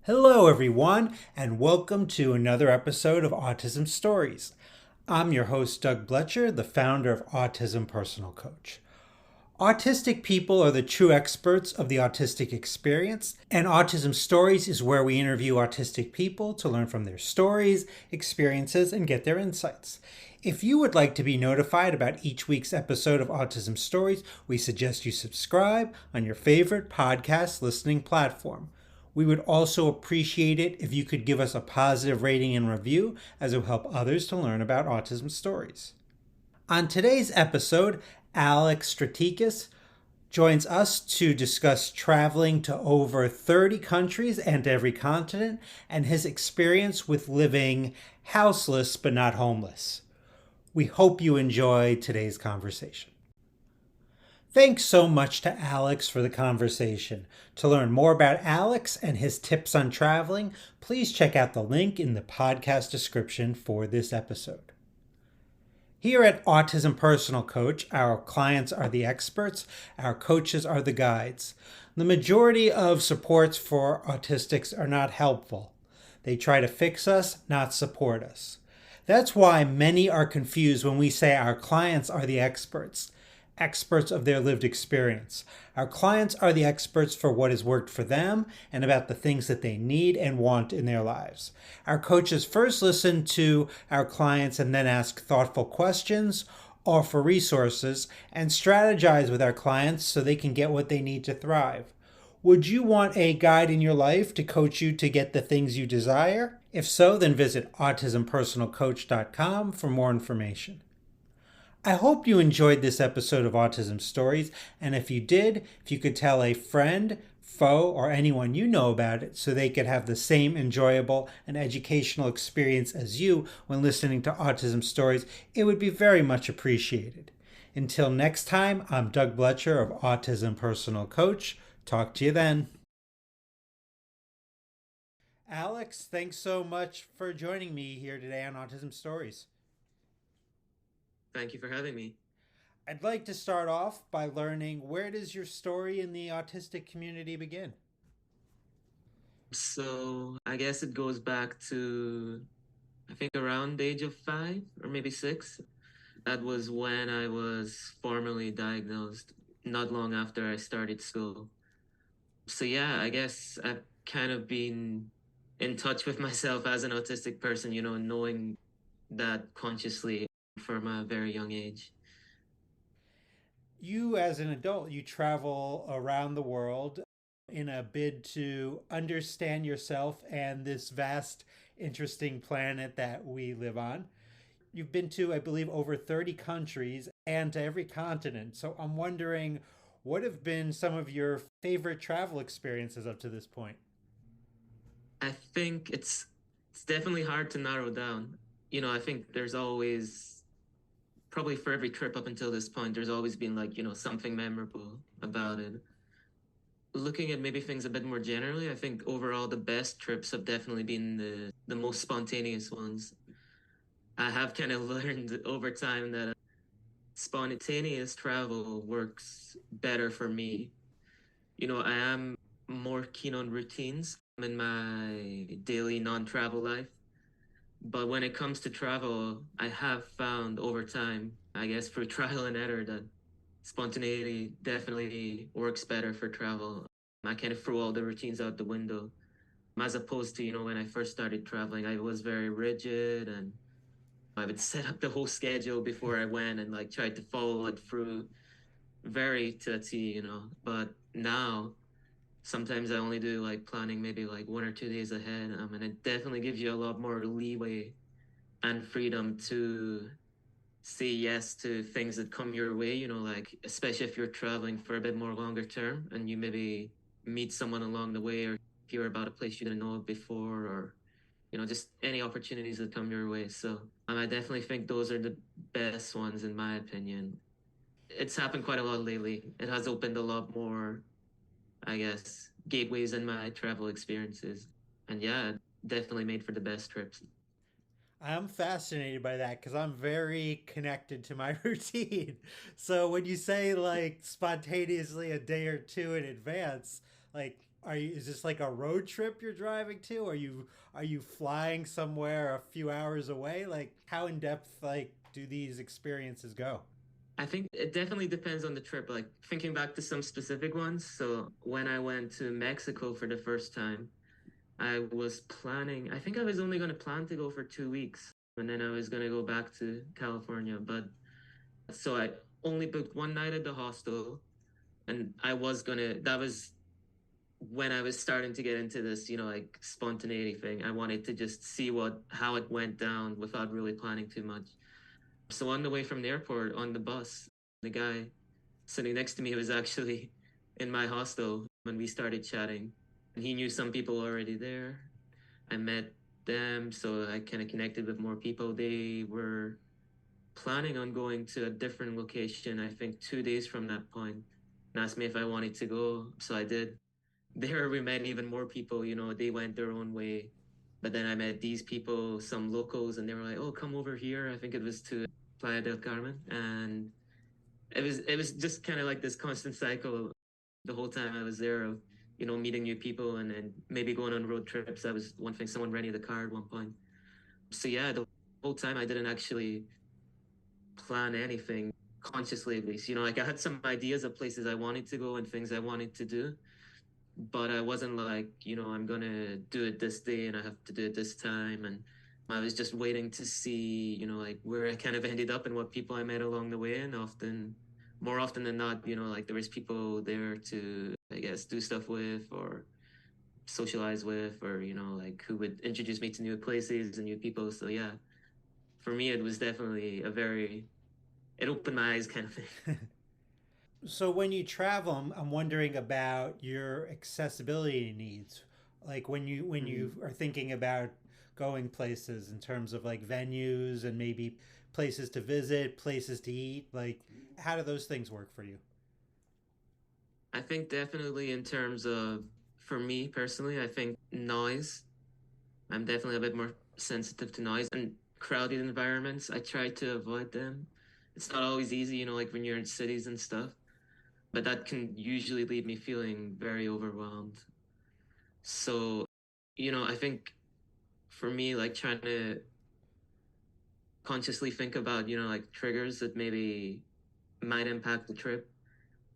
Hello, everyone, and welcome to another episode of Autism Stories. I'm your host, Doug Bletcher, the founder of Autism Personal Coach. Autistic people are the true experts of the autistic experience, and Autism Stories is where we interview autistic people to learn from their stories, experiences, and get their insights. If you would like to be notified about each week's episode of Autism Stories, we suggest you subscribe on your favorite podcast listening platform. We would also appreciate it if you could give us a positive rating and review, as it will help others to learn about autism stories. On today's episode, Alex Stratikis joins us to discuss traveling to over 30 countries and every continent and his experience with living houseless but not homeless. We hope you enjoy today's conversation. Thanks so much to Alex for the conversation. To learn more about Alex and his tips on traveling, please check out the link in the podcast description for this episode. Here at Autism Personal Coach, our clients are the experts, our coaches are the guides. The majority of supports for autistics are not helpful. They try to fix us, not support us. That's why many are confused when we say our clients are the experts of their lived experience. Our clients are the experts for what has worked for them and about the things that they need and want in their lives. Our coaches first listen to our clients and then ask thoughtful questions, offer resources, and strategize with our clients so they can get what they need to thrive. Would you want a guide in your life to coach you to get the things you desire? If so, then visit autismpersonalcoach.com for more information. I hope you enjoyed this episode of Autism Stories, and if you did, if you could tell a friend, foe, or anyone you know about it so they could have the same enjoyable and educational experience as you when listening to Autism Stories, it would be very much appreciated. Until next time, I'm Doug Bletcher of Autism Personal Coach. Talk to you then. Alex, thanks so much for joining me here today on Autism Stories. Thank you for having me. I'd like to start off by learning, where does your story in the autistic community begin? So I guess it goes back to, I think, around the age of 5 or maybe 6. That was when I was formally diagnosed, not long after I started school. So yeah, I guess I've kind of been in touch with myself as an autistic person, knowing that consciously from a very young age. You, as an adult, you travel around the world in a bid to understand yourself and this vast, interesting planet that we live on. You've been to, I believe, over 30 countries and to every continent. So I'm wondering, what have been some of your favorite travel experiences up to this point? I think it's definitely hard to narrow down. I think there's always probably for every trip up until this point, there's always been like, something memorable about it. Looking at maybe things a bit more generally, I think overall the best trips have definitely been the most spontaneous ones. I have kind of learned over time that spontaneous travel works better for me. I am more keen on routines in my daily non-travel life. But when it comes to travel, I have found over time, I guess through trial and error, that spontaneity definitely works better for travel. I kind of threw all the routines out the window, as opposed to, when I first started traveling, I was very rigid and I would set up the whole schedule before I went and like tried to follow it through very to a T. But now, sometimes I only do like planning maybe like 1 or 2 days ahead. And it definitely gives you a lot more leeway and freedom to say yes to things that come your way, like especially if you're traveling for a bit more longer term and you maybe meet someone along the way or hear about a place you didn't know of before or just any opportunities that come your way. So I definitely think those are the best ones in my opinion. It's happened quite a lot lately. It has opened a lot more, I guess, gateways in my travel experiences. And yeah, definitely made for the best trips. I'm fascinated by that because I'm very connected to my routine. So when you say like spontaneously a day or two in advance, like Is this like a road trip you're driving to? Are you flying somewhere a few hours away? Like how in depth like do these experiences go? I think it definitely depends on the trip. Like thinking back to some specific ones. So when I went to Mexico for the first time, I was planning, I think I was only going to plan to go for 2 weeks and then I was going to go back to California. But so I only booked one night at the hostel and that was when I was starting to get into this, like spontaneity thing. I wanted to just see how it went down without really planning too much. So on the way from the airport on the bus, the guy sitting next to me was actually in my hostel when we started chatting. And he knew some people already there. I met them, so I kind of connected with more people. They were planning on going to a different location, I think 2 days from that point, and asked me if I wanted to go. So I did. There we met even more people, they went their own way. But then I met these people, some locals, and they were like, oh, come over here. I think it was to Playa del Carmen. And it was just kind of like this constant cycle the whole time I was there of, meeting new people and then maybe going on road trips. That was one thing. Someone rented a car at one point. So yeah, the whole time I didn't actually plan anything consciously, at least. Like I had some ideas of places I wanted to go and things I wanted to do, but I wasn't like, I'm gonna do it this day and I have to do it this time. And I was just waiting to see, like where I kind of ended up and what people I met along the way. And more often than not, like there was people there to, I guess, do stuff with or socialize with, or, like who would introduce me to new places and new people. So yeah, for me, it was definitely it opened my eyes kind of thing. So when you travel, I'm wondering about your accessibility needs. Like when you Mhm. are thinking about going places in terms of like venues and maybe places to visit, places to eat, like how do those things work for you? I think definitely in terms of, for me personally, I think noise. I'm definitely a bit more sensitive to noise and crowded environments. I try to avoid them. It's not always easy, like when you're in cities and stuff, but that can usually leave me feeling very overwhelmed. So, I think for me, like trying to consciously think about, like triggers that maybe might impact the trip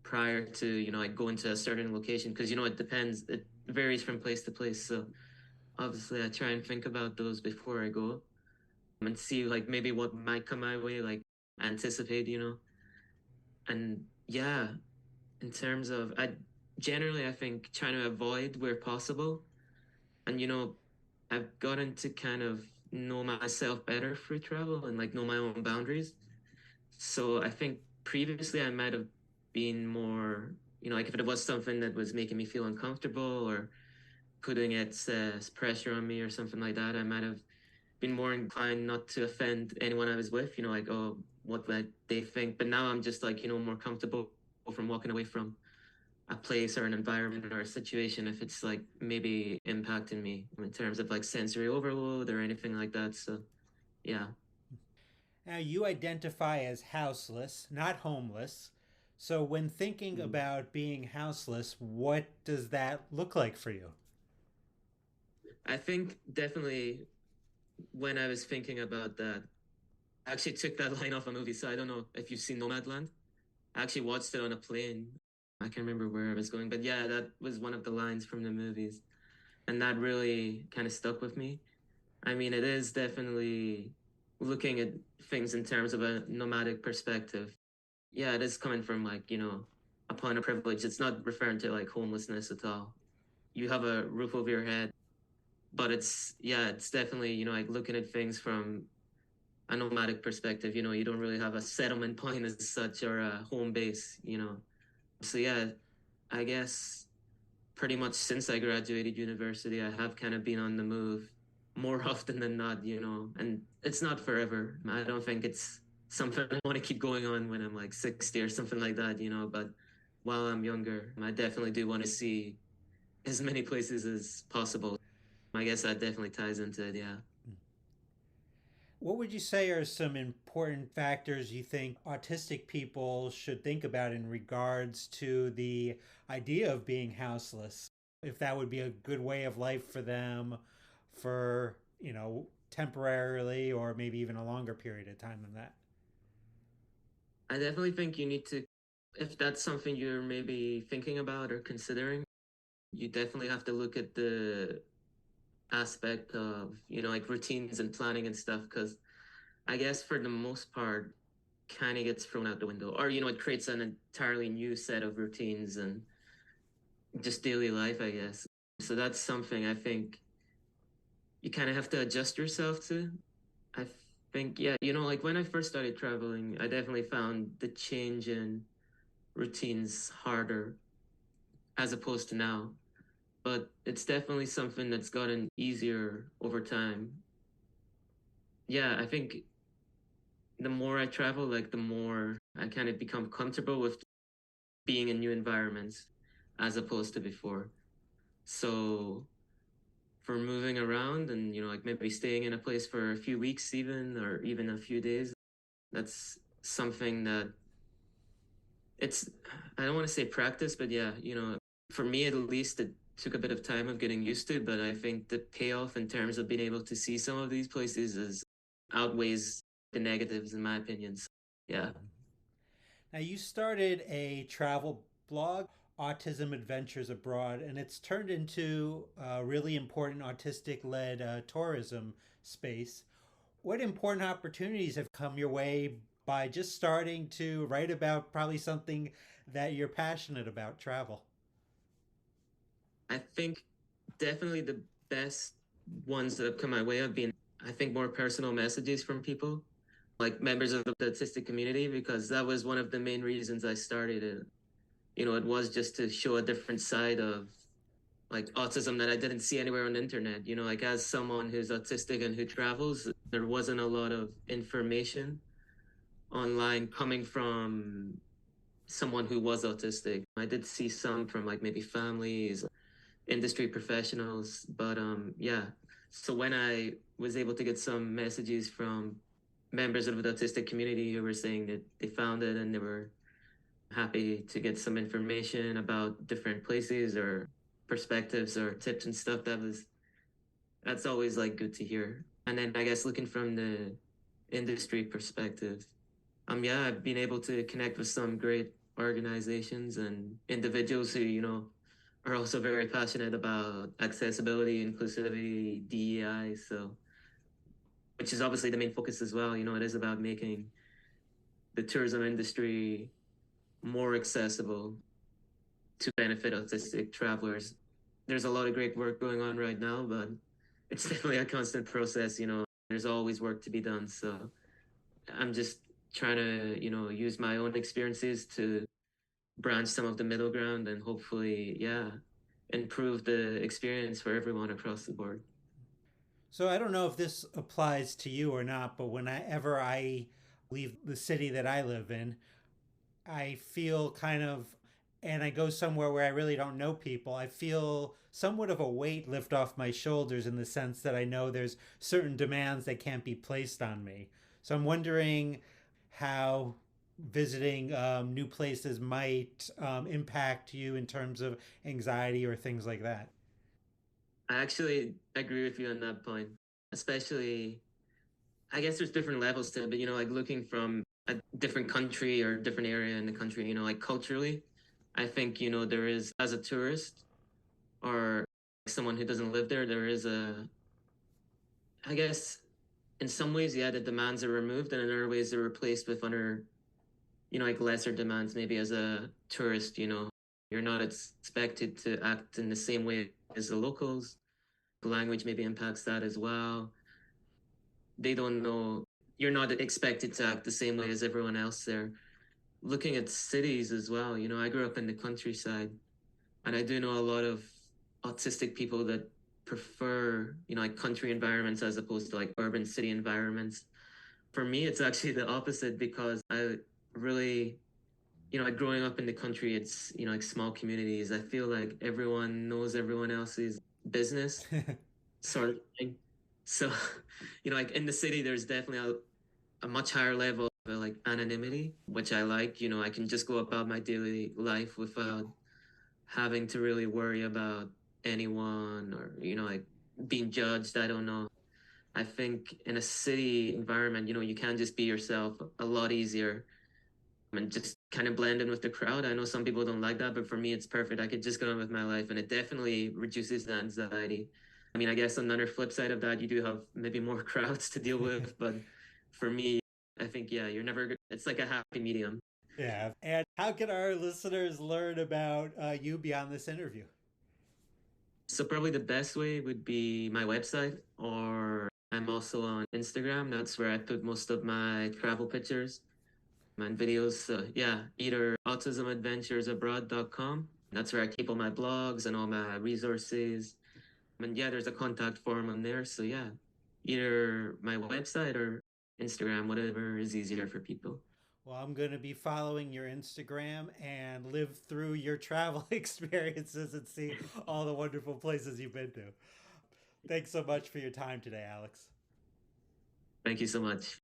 prior to, like going to a certain location. Cause, it depends. It varies from place to place. So obviously I try and think about those before I go and see like maybe what might come my way, like anticipate, and yeah, in terms of I think trying to avoid where possible. And I've gotten to kind of know myself better through travel and like know my own boundaries. So I think previously I might have been more, like if it was something that was making me feel uncomfortable or putting excess pressure on me or something like that, I might have been more inclined not to offend anyone I was with, like, oh, what would they think? But now I'm just like, more comfortable from walking away from a place or an environment or a situation if it's like maybe impacting me in terms of like sensory overload or anything like that. So yeah. Now you identify as houseless, not homeless. So when thinking Mm. about being houseless, what does that look like for you? I think definitely when I was thinking about that, I actually took that line off a movie. So I don't know if you've seen Nomadland. I actually watched it on a plane. I can't remember where I was going, but yeah, that was one of the lines from the movies. And that really kind of stuck with me. I mean, it is definitely looking at things in terms of a nomadic perspective. Yeah, it is coming from like, a point of privilege. It's not referring to like homelessness at all. You have a roof over your head, but it's definitely, like looking at things from a nomadic perspective. You don't really have a settlement point as such or a home base, So yeah, I guess pretty much since I graduated university, I have kind of been on the move more often than not, and it's not forever. I don't think it's something I want to keep going on when I'm like 60 or something like that, but while I'm younger, I definitely do want to see as many places as possible. I guess that definitely ties into it, yeah. What would you say are some important factors you think autistic people should think about in regards to the idea of being houseless? if that would be a good way of life for them for, temporarily or maybe even a longer period of time than that. I definitely think you need to, if that's something you're maybe thinking about or considering, you definitely have to look at the aspect of, like routines and planning and stuff, because I guess for the most part, kind of gets thrown out the window. Or, it creates an entirely new set of routines and just daily life, I guess. So that's something I think you kind of have to adjust yourself to. I think, yeah, like when I first started traveling, I definitely found the change in routines harder as opposed to now. But it's definitely something that's gotten easier over time. Yeah, I think the more I travel, like the more I kind of become comfortable with being in new environments as opposed to before. So for moving around and, like maybe staying in a place for a few weeks even, or even a few days, that's something that it's, I don't want to say practice, but yeah, for me at least, it took a bit of time of getting used to, but I think the payoff in terms of being able to see some of these places is outweighs the negatives in my opinion. So, yeah. Now, you started a travel blog, Autism Adventures Abroad, and it's turned into a really important autistic led tourism space. What important opportunities have come your way by just starting to write about probably something that you're passionate about, travel? I think definitely the best ones that have come my way have been, I think, more personal messages from people, like members of the autistic community, because that was one of the main reasons I started it. It was just to show a different side of like autism that I didn't see anywhere on the internet. Like as someone who's autistic and who travels, there wasn't a lot of information online coming from someone who was autistic. I did see some from like maybe families, industry professionals, but yeah. So when I was able to get some messages from members of the autistic community who were saying that they found it and they were happy to get some information about different places or perspectives or tips and stuff, that's always like good to hear. And then I guess looking from the industry perspective, yeah, I've been able to connect with some great organizations and individuals who, are also very passionate about accessibility, inclusivity, DEI. So, which is obviously the main focus as well. It is about making the tourism industry more accessible to benefit autistic travelers. There's a lot of great work going on right now, but it's definitely a constant process. There's always work to be done. So I'm just trying to, use my own experiences to branch some of the middle ground and hopefully, yeah, improve the experience for everyone across the board. So I don't know if this applies to you or not, but whenever I leave the city that I live in, I feel kind of, and I go somewhere where I really don't know people, I feel somewhat of a weight lift off my shoulders in the sense that I know there's certain demands that can't be placed on me. So I'm wondering how visiting new places might impact you in terms of anxiety or things like that. I actually agree with you on that point, especially, I guess there's different levels to it, but, like looking from a different country or different area in the country, like culturally, I think, there is, as a tourist or someone who doesn't live there, there is I guess, in some ways, yeah, the demands are removed, and in other ways, they're replaced with other, like lesser demands. Maybe as a tourist, you're not expected to act in the same way as the locals. The language maybe impacts that as well. They don't know, you're not expected to act the same way as everyone else there. Looking at cities as well, I grew up in the countryside, and I do know a lot of autistic people that prefer, like country environments as opposed to like urban city environments. For me, it's actually the opposite because I really, like growing up in the country, it's, like small communities. I feel like everyone knows everyone else's business sort of thing. So, like in the city, there's definitely a much higher level of like anonymity, which I like. I can just go about my daily life without having to really worry about. anyone or, like being judged. I don't know. I think in a city environment, you can just be yourself a lot easier and just kind of blend in with the crowd. I know some people don't like that, but for me, it's perfect. I could just go on with my life, and it definitely reduces the anxiety. I mean, I guess on the other flip side of that, you do have maybe more crowds to deal with, but for me, I think, yeah, you're never, it's like a happy medium. Yeah. And how can our listeners learn about you beyond this interview? So probably the best way would be my website, or I'm also on Instagram. That's where I put most of my travel pictures and videos. So yeah, either autismadventuresabroad.com. That's where I keep all my blogs and all my resources. And yeah, there's a contact form on there. So yeah, either my website or Instagram, whatever is easier for people. Well, I'm going to be following your Instagram and live through your travel experiences and see all the wonderful places you've been to. Thanks so much for your time today, Alex. Thank you so much.